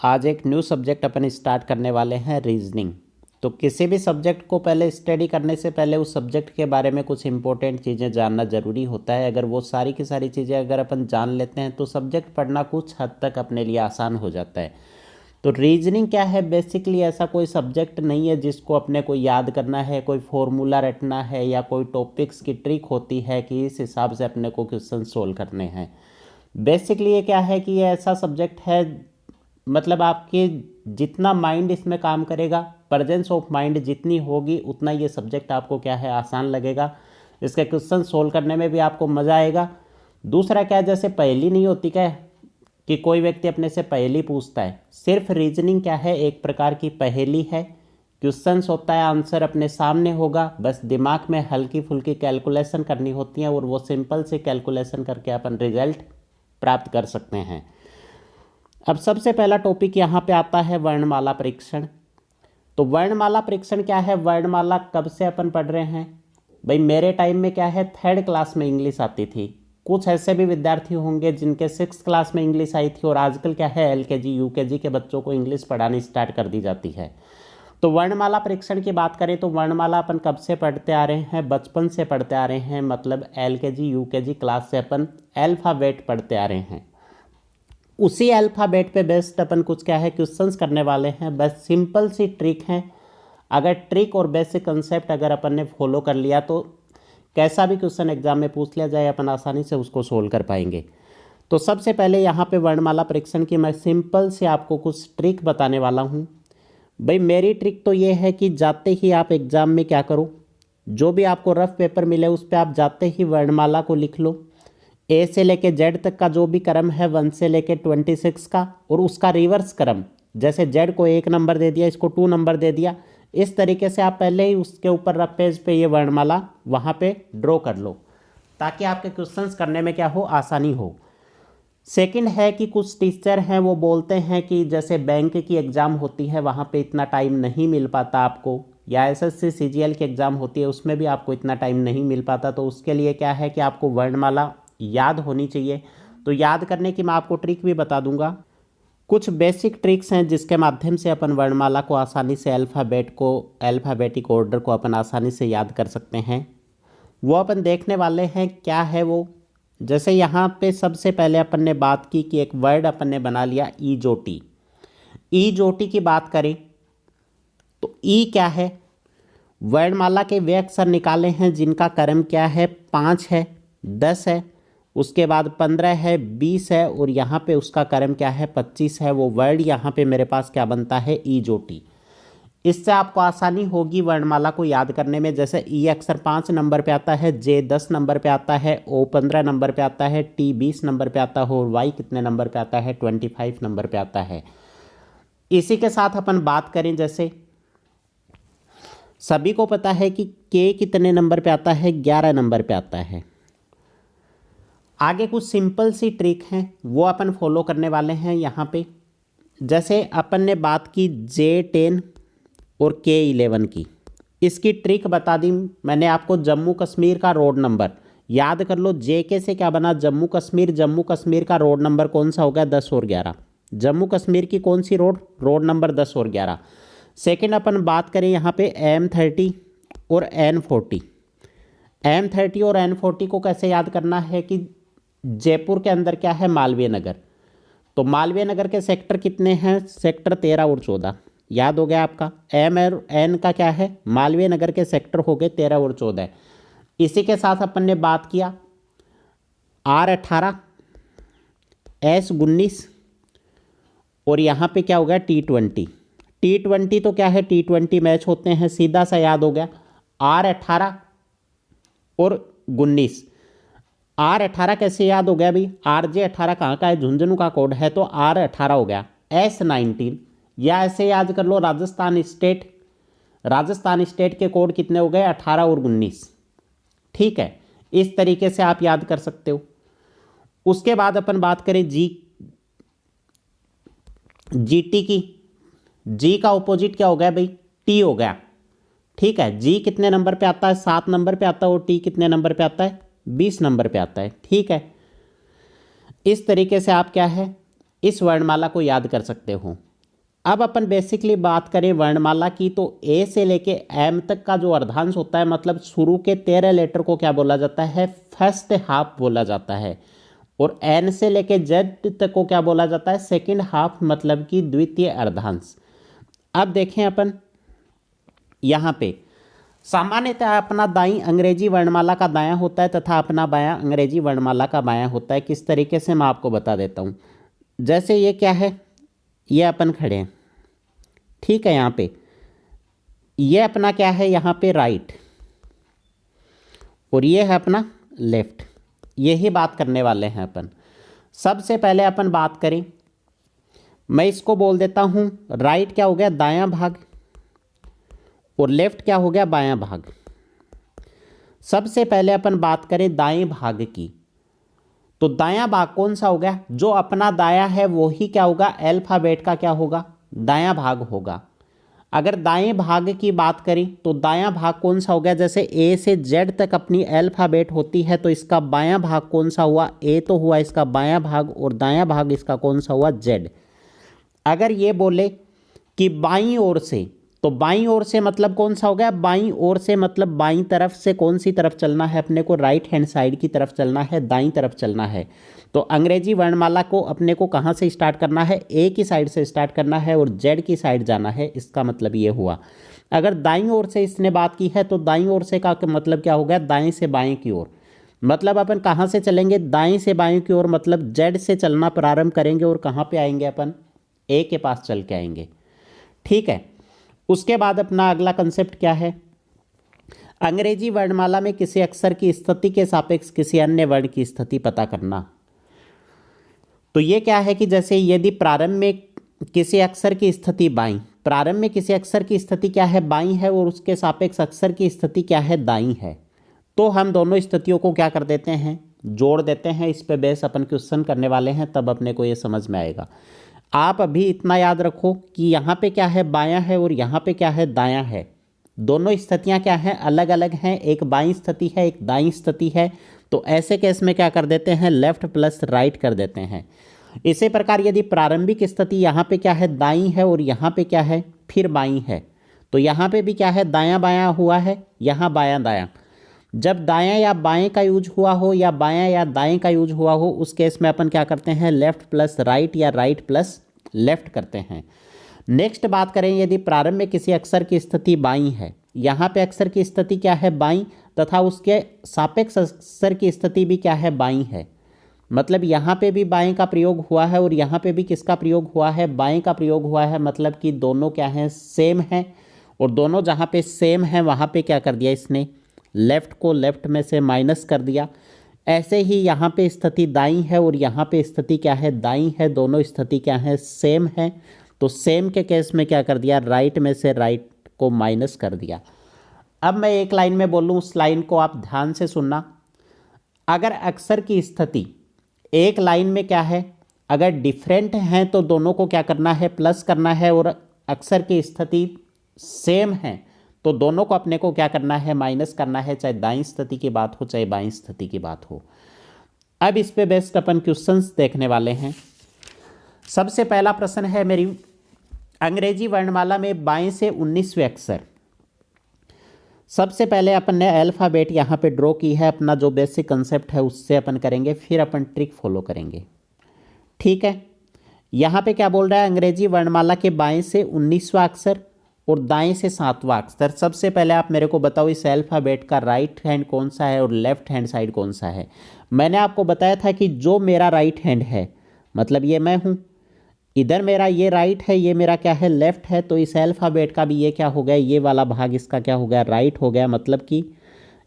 आज एक new subject अपन start करने वाले हैं, रीजनिंग। तो किसी भी सब्जेक्ट को पहले स्टडी करने से पहले उस सब्जेक्ट के बारे में कुछ इंपॉर्टेंट चीज़ें जानना ज़रूरी होता है। अगर वो सारी की सारी चीज़ें अगर अपन जान लेते हैं तो सब्जेक्ट पढ़ना कुछ हद तक अपने लिए आसान हो जाता है। तो रीजनिंग क्या है? बेसिकली ऐसा कोई सब्जेक्ट नहीं है जिसको अपने को याद करना है, कोई फॉर्मूला रटना है या कोई टॉपिक्स की ट्रिक होती है कि इस हिसाब से अपने को क्वेश्चन सोल्व करने हैं। बेसिकली ये क्या है कि ये ऐसा सब्जेक्ट है, मतलब आपके जितना माइंड इसमें काम करेगा, प्रेजेंस ऑफ माइंड जितनी होगी उतना ये सब्जेक्ट आपको क्या है, आसान लगेगा। इसके क्वेश्चन सोल्व करने में भी आपको मज़ा आएगा। दूसरा क्या है, जैसे पहेली नहीं होती क्या कि कोई व्यक्ति अपने से पहेली पूछता है, सिर्फ रीजनिंग क्या है, एक प्रकार की पहेली है। क्वेश्चंस होता है, आंसर अपने सामने होगा, बस दिमाग में हल्की फुल्की कैलकुलेशन करनी होती है और वो सिंपल से कैलकुलेशन करके अपन रिजल्ट प्राप्त कर सकते हैं। अब सबसे पहला टॉपिक यहाँ पे आता है वर्णमाला परीक्षण। तो वर्णमाला परीक्षण क्या है? वर्णमाला कब से अपन पढ़ रहे हैं भाई? मेरे टाइम में क्या है, 3rd क्लास में इंग्लिश आती थी। कुछ ऐसे भी विद्यार्थी होंगे जिनके 6th क्लास में इंग्लिश आई थी और आजकल क्या है, LKG UKG के बच्चों को इंग्लिश पढ़ानी स्टार्ट कर दी जाती है। तो वर्णमाला परीक्षण की बात करें तो वर्णमाला अपन कब से पढ़ते आ रहे हैं? बचपन से पढ़ते आ रहे हैं, मतलब LKG UKG क्लास से अपन अल्फ़ाबेट पढ़ते आ रहे हैं। उसी अल्फ़ाबेट पे बेस्ड अपन कुछ क्या है, क्वेश्चंस करने वाले हैं। बस सिंपल सी ट्रिक है। अगर ट्रिक और बेसिक कंसेप्ट अगर अपन ने फॉलो कर लिया तो कैसा भी क्वेश्चन एग्जाम में पूछ लिया जाए, अपन आसानी से उसको सोल्व कर पाएंगे। तो सबसे पहले यहाँ पे वर्णमाला परीक्षण की मैं सिंपल से आपको कुछ ट्रिक बताने वाला हूँ। भाई मेरी ट्रिक तो ये है कि जाते ही आप एग्ज़ाम में क्या करो, जो भी आपको रफ पेपर मिले उस पर आप जाते ही वर्णमाला को लिख लो। A से लेके Z तक का जो भी क्रम है 1 से लेके 26 का, और उसका रिवर्स क्रम, जैसे Z को 1 नंबर दे दिया, इसको 2 नंबर दे दिया, इस तरीके से आप पहले ही उसके ऊपर रफ पेज पे ये वर्णमाला वहाँ पे ड्रॉ कर लो, ताकि आपके क्वेश्चंस करने में क्या हो, आसानी हो। सेकंड है कि कुछ टीचर हैं वो बोलते हैं कि जैसे बैंक की एग्ज़ाम होती है वहाँ पे इतना टाइम नहीं मिल पाता आपको, या SSC CGL की एग्ज़ाम होती है उसमें भी आपको इतना टाइम नहीं मिल पाता। तो उसके लिए क्या है कि आपको वर्णमाला याद होनी चाहिए। तो याद करने की मैं आपको ट्रिक भी बता दूंगा। कुछ बेसिक ट्रिक्स हैं जिसके माध्यम से अपन वर्णमाला को आसानी से, अल्फ़ाबेटिक ऑर्डर को अपन आसानी से याद कर सकते हैं। वो अपन देखने वाले हैं। क्या है वो? जैसे यहाँ पे सबसे पहले अपन ने बात की कि एक वर्ड अपन ने बना लिया ईजोटी। ईजोटी की बात करें तो ई क्या है? वर्णमाला के वे अक्षर निकाले हैं जिनका क्रम क्या है, 5 है, 10 है, उसके बाद 15 है, 20 है, और यहाँ पे उसका क्रम क्या है, 25 है। वो वर्ड यहाँ पे मेरे पास क्या बनता है, ईजोटी। इससे आपको आसानी होगी वर्णमाला को याद करने में। जैसे ई अक्षर 5 नंबर पे आता है, जे 10 नंबर पे आता है, ओ 15 नंबर पे आता है, टी 20 नंबर पे आता है, और वाई कितने नंबर पे आता है, 25 नंबर पे आता है। इसी के साथ अपन बात करें, जैसे सभी को पता है कि के कितने नंबर पे आता है, 11 नंबर पे आता है। आगे कुछ सिंपल सी ट्रिक हैं वो अपन फॉलो करने वाले हैं यहाँ पे। जैसे अपन ने बात की J10 और K11 की, इसकी ट्रिक बता दी मैंने आपको। जम्मू कश्मीर का रोड नंबर याद कर लो। JK से क्या बना, जम्मू कश्मीर। जम्मू कश्मीर का रोड नंबर कौन सा हो गया, 10 और 11। जम्मू कश्मीर की कौन सी रोड नंबर 10 और 11। सेकेंड अपन बात करें यहाँ पे M30 और N40। M30 और N40 को कैसे याद करना है कि जयपुर के अंदर क्या है, मालवीय नगर। तो मालवीय नगर के सेक्टर कितने हैं, सेक्टर 13 और 14। याद हो गया आपका। M और N का क्या है, मालवीय नगर के सेक्टर हो गए 13 और 14। इसी के साथ अपन ने बात किया R18, S19, और यहाँ पे क्या हो गया, T20। T20 तो क्या है, T20 मैच होते हैं, सीधा सा याद हो गया। R18 और 19। R18 कैसे याद हो गया भाई, RJ18 कहाँ का है, झुंझुनू का कोड है, तो R18 हो गया। S19, या ऐसे याद कर लो राजस्थान स्टेट के कोड कितने हो गए, 18 और 19। ठीक है, इस तरीके से आप याद कर सकते हो। उसके बाद अपन बात करें GT की। जी का ऑपोजिट क्या हो गया भाई, टी हो गया। ठीक है, जी कितने नंबर पे आता है, 7 नंबर पे आता है, और टी कितने नंबर पे आता है, 20 नंबर पे आता है। ठीक है, इस तरीके से आप क्या है, इस वर्णमाला को याद कर सकते हो। अब अपन बेसिकली बात करें वर्णमाला की, तो ए से लेके एम तक का जो अर्धांश होता है, मतलब शुरू के 13 लेटर को क्या बोला जाता है, फर्स्ट हाफ बोला जाता है। और एन से लेके जेड तक को क्या बोला जाता है, सेकंड हाफ, मतलब कि द्वितीय अर्धांश। अब देखें अपन यहाँ पे सामान्यतः अपना दाईं अंग्रेजी वर्णमाला का दायां होता है तथा अपना बायां अंग्रेजी वर्णमाला का बायां होता है। किस तरीके से मैं आपको बता देता हूँ। जैसे ये क्या है, ये अपन खड़े हैं, ठीक है। यहाँ पे ये अपना क्या है, यहाँ पे राइट, और ये है अपना लेफ्ट। यही बात करने वाले हैं अपन। सबसे पहले अपन बात करें, मैं इसको बोल देता हूँ राइट क्या हो गया, दायां भाग, और लेफ्ट क्या हो गया, बायां भाग। सबसे पहले अपन बात करें दाएं भाग की, तो दायां भाग कौन सा हो गया, जो अपना दायां है वो ही क्या होगा, अल्फाबेट का क्या होगा, दायां भाग होगा। अगर दाएं भाग की बात करें तो दायां भाग कौन सा हो गया, जैसे ए से जेड तक अपनी अल्फाबेट होती है, तो इसका बायां भाग कौन सा हुआ, ए तो हुआ इसका बायां भाग, और दायां भाग इसका कौन सा हुआ, जेड। अगर ये बोले कि बाईं ओर से, तो बाईं ओर से मतलब कौन सा हो गया, बाईं ओर से मतलब बाईं तरफ से कौन सी तरफ चलना है अपने को, राइट हैंड साइड की तरफ चलना है, दाईं तरफ चलना है। तो अंग्रेजी वर्णमाला को अपने को कहाँ से स्टार्ट करना है, ए की साइड से स्टार्ट करना है और जेड की साइड जाना है। इसका मतलब ये हुआ। अगर दाईं ओर से इसने बात की है तो दाईं ओर से का मतलब क्या हो गया, दाएं से बाएं की ओर। मतलब अपन कहाँ से चलेंगे, दाएं से बाएं की ओर, मतलब जेड से चलना प्रारंभ करेंगे और कहाँ पे आएंगे अपन, ए के पास चल के आएंगे, ठीक है। उसके बाद अपना अगला कंसेप्ट क्या है, अंग्रेजी वर्णमाला में किसी अक्षर की स्थिति के सापेक्ष किसी अन्य वर्ण की स्थिति पता करना। तो ये क्या है कि जैसे यदि प्रारंभ में किसी अक्षर की स्थिति बाईं, प्रारंभ में किसी अक्षर की स्थिति क्या है, बाईं है, और उसके सापेक्ष अक्षर की स्थिति क्या है, दाईं है, तो हम दोनों स्थितियों को क्या कर देते हैं, जोड़ देते हैं। इस पे बेस अपन क्वेश्चन करने वाले हैं, तब अपने को ये समझ में आएगा। आप अभी इतना याद रखो कि यहाँ पे क्या है, बायां है, और यहाँ पे क्या है, दायां है। दोनों स्थितियाँ क्या हैं, अलग अलग हैं। एक बाईं स्थिति है, एक दाईं स्थिति है। तो ऐसे केस में क्या कर देते हैं, लेफ्ट प्लस राइट कर देते हैं। इसी प्रकार यदि प्रारंभिक स्थिति यहाँ पे क्या है, दाईं है, और यहाँ पे क्या है, फिर बाईं है, तो यहाँ पे भी क्या है, दायां बायां हुआ है, यहाँ बायां दायां। जब दायां या बाएं का यूज हुआ हो या बायां या दाएं का यूज हुआ हो, उस केस में अपन क्या करते हैं, लेफ्ट प्लस राइट या राइट प्लस लेफ्ट करते हैं। नेक्स्ट बात करें, यदि प्रारंभ में किसी अक्षर की स्थिति बाईं है, यहाँ पे अक्षर की स्थिति क्या है, बाईं, तथा उसके सापेक्ष अक्षर की स्थिति भी क्या है, बाईं है। मतलब यहाँ पे भी बाएं का प्रयोग हुआ है और यहाँ पे भी किसका प्रयोग हुआ है, बाएं का प्रयोग हुआ है। मतलब कि दोनों क्या हैं, सेम हैं। और दोनों जहाँ पे सेम हैं वहाँ पे क्या कर दिया इसने, लेफ्ट को लेफ्ट में से माइनस कर दिया। ऐसे ही यहाँ पे स्थिति दाईं है और यहाँ पे स्थिति क्या है, दाईं है। दोनों स्थिति क्या है, सेम है। तो सेम के केस में क्या कर दिया, राइट में से राइट को माइनस कर दिया। अब मैं एक लाइन में बोलूँ, उस लाइन को आप ध्यान से सुनना। अगर अक्षर की स्थिति एक लाइन में क्या है, अगर डिफरेंट हैं तो दोनों को क्या करना है, प्लस करना है। और अक्षर की स्थिति सेम है तो दोनों को अपने को क्या करना है, माइनस करना है, चाहे दाईं स्थिति की बात हो चाहे बाईं स्थिति की बात हो। अब इस पे बेस्ड अपन क्वेश्चंस देखने वाले हैं। सबसे पहला प्रश्न है मेरी, अंग्रेजी वर्णमाला में बाएं से 19वें अक्षर। सबसे पहले अपन ने अल्फ़ाबेट यहाँ पे ड्रॉ की है। अपना जो बेसिक कंसेप्ट है उससे अपन करेंगे, फिर अपन ट्रिक फॉलो करेंगे, ठीक है। यहाँ पे क्या बोल रहा है, अंग्रेजी वर्णमाला के बाएं से 19वां अक्षर और दाएं से 7वां अक्षर। सबसे पहले आप मेरे को बताओ इस अल्फ़ाबेट का राइट हैंड कौन सा है और लेफ्ट हैंड साइड कौन सा है। मैंने आपको बताया था कि जो मेरा राइट हैंड है, मतलब ये मैं हूँ, इधर मेरा ये राइट है, ये मेरा क्या है, लेफ्ट है। तो इस अल्फ़ाबेट का भी ये क्या हो गया, ये वाला भाग इसका क्या हो गया, राइट हो गया। मतलब कि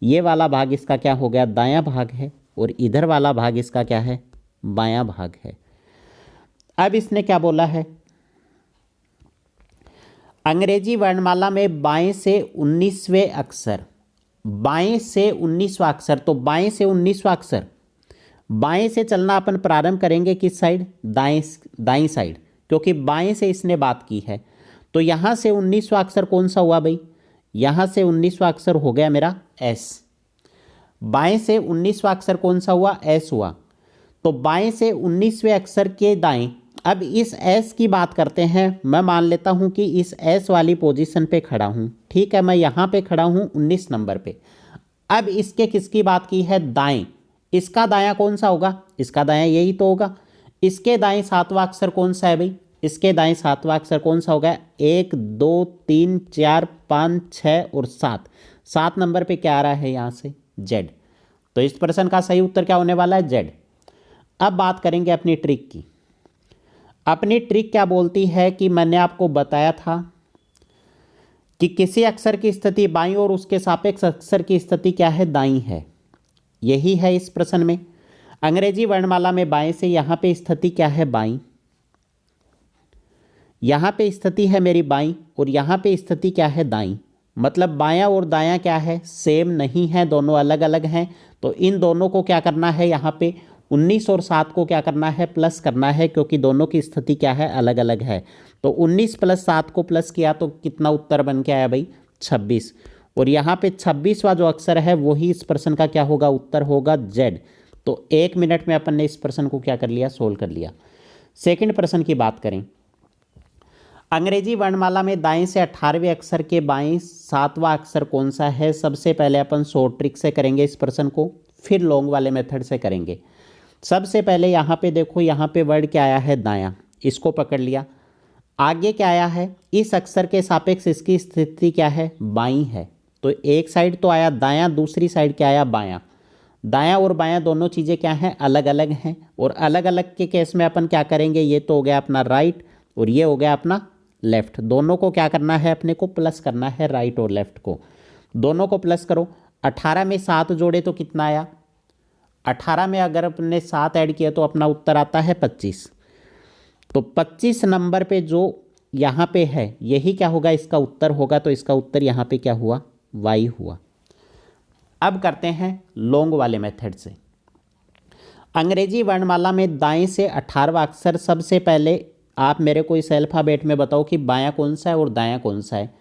ये वाला भाग इसका क्या हो गया, दायां भाग है, और इधर वाला भाग इसका क्या है, बायां भाग है। अब इसने क्या बोला है, अंग्रेजी वर्णमाला में बाएं से 19वें अक्षर, बाएं से 19वां अक्षर। तो बाएं से 19वां अक्षर, बाएं से चलना अपन प्रारंभ करेंगे किस साइड, दाईं साइड, क्योंकि बाएं से इसने बात की है। तो यहाँ से 19वां अक्षर कौन सा हुआ भाई, यहाँ से 19वां अक्षर हो गया मेरा एस। बाएं से 19वां अक्षर कौन सा हुआ, एस हुआ। तो बाएं से 19वें अक्षर के दाएं अब इस एस की बात करते हैं। मैं मान लेता हूं कि इस एस वाली पोजीशन पे खड़ा हूं, ठीक है, मैं यहां पे खड़ा हूं 19 नंबर पे। अब इसके किसकी बात की है, दाएं। इसका दायां कौन सा होगा, इसका दायां यही तो होगा। इसके दाएं सातवां अक्षर कौन सा है भाई, इसके दाएं सातवां अक्षर कौन सा होगा, 1 2 3 4 5 6 और 7। 7 नंबर पे क्या आ रहा है यहाँ से, जेड। तो इस प्रश्न का सही उत्तर क्या होने वाला है, जेड। अब बात करेंगे अपनी ट्रिक की। अपनी ट्रिक क्या बोलती है कि मैंने आपको बताया था कि किसी अक्षर की स्थिति बाईं और उसके सापेक्ष अक्षर की स्थिति क्या है, दाईं है। यही है इस प्रश्न में। अंग्रेजी वर्णमाला में बाएं से यहां पे स्थिति क्या है, बाईं। यहां पे स्थिति है मेरी बाईं और यहां पे स्थिति क्या है, दाईं। मतलब बायां और दायां क्या है, सेम नहीं है, दोनों अलग अलग हैं। तो इन दोनों को क्या करना है, यहाँ पे 19 और 7 को क्या करना है, प्लस करना है, क्योंकि दोनों की स्थिति क्या है, अलग अलग है। तो 19 प्लस 7 को प्लस किया तो कितना उत्तर बन के आया भाई, 26। और यहाँ पे 26वां जो अक्षर है वही इस प्रश्न का क्या होगा, उत्तर होगा जेड। तो 1 मिनट में अपन ने इस प्रश्न को क्या कर लिया, सोल्व कर लिया। सेकंड प्रश्न की बात करें। अंग्रेजी वर्णमाला में दाएं से 18वें अक्षर के बाएं 7वां अक्षर कौन सा है। सबसे पहले अपन शॉर्ट ट्रिक से करेंगे इस प्रश्न को, फिर लॉन्ग वाले मेथड से करेंगे। सबसे पहले यहाँ पे देखो, यहाँ पे वर्ड क्या आया है, दायां, इसको पकड़ लिया। आगे क्या आया है, इस अक्षर के सापेक्ष इसकी स्थिति क्या है, बाईं है। तो एक साइड तो आया दायां, दूसरी साइड क्या आया, बायां। दायां और बायां दोनों चीज़ें क्या हैं, अलग अलग हैं। और अलग अलग के केस में अपन क्या करेंगे, ये तो हो गया अपना राइट और ये हो गया अपना लेफ्ट। दोनों को क्या करना है, अपने को प्लस करना है, राइट और लेफ्ट को दोनों को प्लस करो। 18 में 7 जोड़े तो कितना आया, 18 में अगर अपने 7 ऐड किया तो अपना उत्तर आता है 25। तो 25 नंबर पे जो यहाँ पे है यही क्या होगा, इसका उत्तर होगा। तो इसका उत्तर यहाँ पे क्या हुआ, वाई हुआ। अब करते हैं लॉन्ग वाले मेथड से। अंग्रेजी वर्णमाला में दाएं से 18वां अक्षर, सबसे पहले आप मेरे को इस अल्फाबेट में बताओ कि बायां कौन सा है और दायां कौन सा है।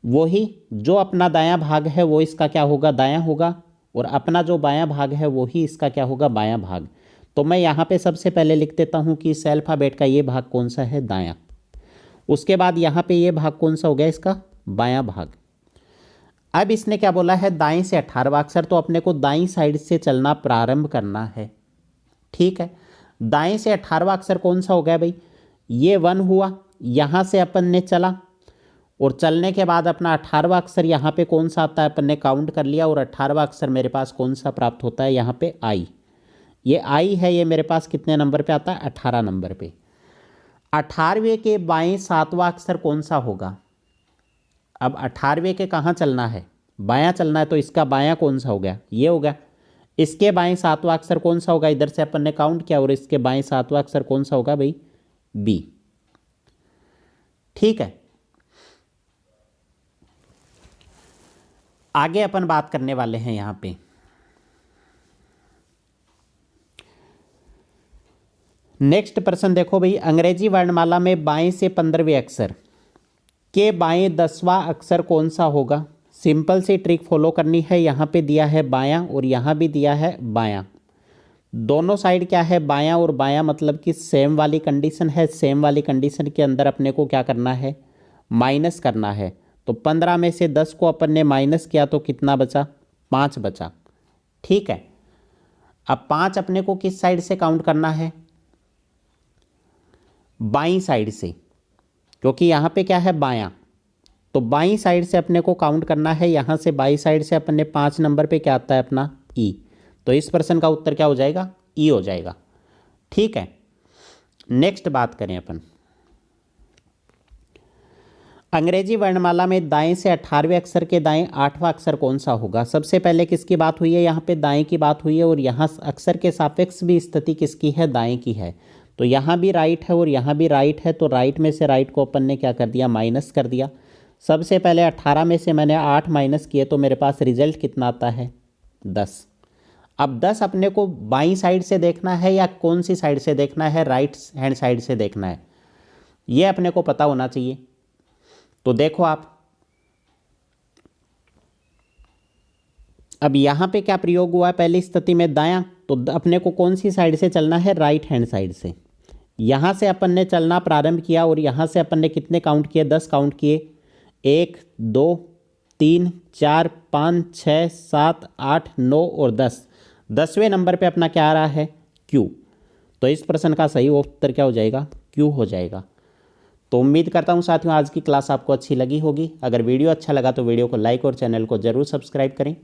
वही जो अपना दायां भाग है वो इसका क्या होगा, दायां होगा, और अपना जो बायां भाग है वही इसका क्या होगा, बायां भाग। तो मैं यहाँ पे सबसे पहले लिख देता हूँ कि इस अल्फाबेट का ये भाग कौन सा है, दायां। उसके बाद यहाँ पे ये भाग कौन सा हो गया, इसका बायां भाग। अब इसने क्या बोला है, दाएं से 18वां अक्षर, तो अपने को दाईं साइड से चलना प्रारंभ करना है, ठीक है। दाएं से 18वां अक्षर कौन सा हो गया भाई, ये 1 हुआ। यहाँ से अपन ने चला और चलने के बाद अपना 18वां अक्षर यहाँ पे कौन सा आता है, अपन ने काउंट कर लिया। और 18वां अक्षर मेरे पास कौन सा प्राप्त होता है, यहाँ पे आई। ये आई है, ये मेरे पास कितने नंबर पे आता है, 18 नंबर पे। 18वें के बाएं 7वां अक्षर कौन सा होगा। अब 18वें के कहाँ चलना है, बायां चलना है। तो इसका बायां कौन सा हो गया, ये हो गया। इसके बाएं 7वां अक्षर कौन सा होगा, इधर से अपन ने काउंट किया, और इसके बाएं 7वां अक्षर कौन सा होगा भाई, बी, ठीक है। आगे अपन बात करने वाले हैं यहां पे नेक्स्ट प्रश्न। देखो भाई, अंग्रेजी वर्णमाला में बाएं से 15वें अक्षर के बाएं 10वां अक्षर कौन सा होगा। सिंपल सी ट्रिक फॉलो करनी है। यहाँ पे दिया है बायां और यहाँ भी दिया है बायां, दोनों साइड क्या है, बायां और बायां, मतलब कि सेम वाली कंडीशन है। सेम वाली कंडीशन के अंदर अपने को क्या करना है, माइनस करना है। तो 15 में से 10 को अपन ने माइनस किया तो कितना बचा, 5 बचा, ठीक है। अब 5 अपने को किस साइड से काउंट करना है, बाईं साइड से, क्योंकि यहाँ पे क्या है, बायां। तो बाईं साइड से अपने को काउंट करना है। यहाँ से बाईं साइड से अपन ने 5 नंबर पे क्या आता है अपना, ई। तो इस प्रश्न का उत्तर क्या हो जाएगा, ई हो जाएगा, ठीक है। नेक्स्ट बात करें अपन, अंग्रेजी वर्णमाला में दाएं से 18वें अक्षर के दाएं 8वां अक्षर कौन सा होगा। सबसे पहले किसकी बात हुई है, यहाँ पे दाएं की बात हुई है, और यहाँ अक्षर के सापेक्ष भी स्थिति किसकी है, दाएं की है। तो यहाँ भी राइट है और यहाँ भी राइट है। तो राइट में से राइट को अपन ने क्या कर दिया, माइनस कर दिया। सबसे पहले 18 में से मैंने 8 माइनस किए तो मेरे पास रिजल्ट कितना आता है, 10। अब 10 अपने को बाईं साइड से देखना है या कौन सी साइड से देखना है, राइट हैंड साइड से देखना है, ये अपने को पता होना चाहिए। तो देखो आप, अब यहाँ पे क्या प्रयोग हुआ है, पहली स्थिति में दायां, तो अपने को कौन सी साइड से चलना है, राइट हैंड साइड से। यहाँ से अपन ने चलना प्रारंभ किया और यहाँ से अपन ने कितने काउंट किए, 10 काउंट किए, 1 2 3 4 5 6 7 8 9 और 10। 10वें नंबर पे अपना क्या आ रहा है, क्यू। तो इस प्रश्न का सही उत्तर क्या हो जाएगा, क्यू हो जाएगा। तो उम्मीद करता हूँ साथियों आज की क्लास आपको अच्छी लगी होगी। अगर वीडियो अच्छा लगा तो वीडियो को लाइक और चैनल को जरूर सब्सक्राइब करें।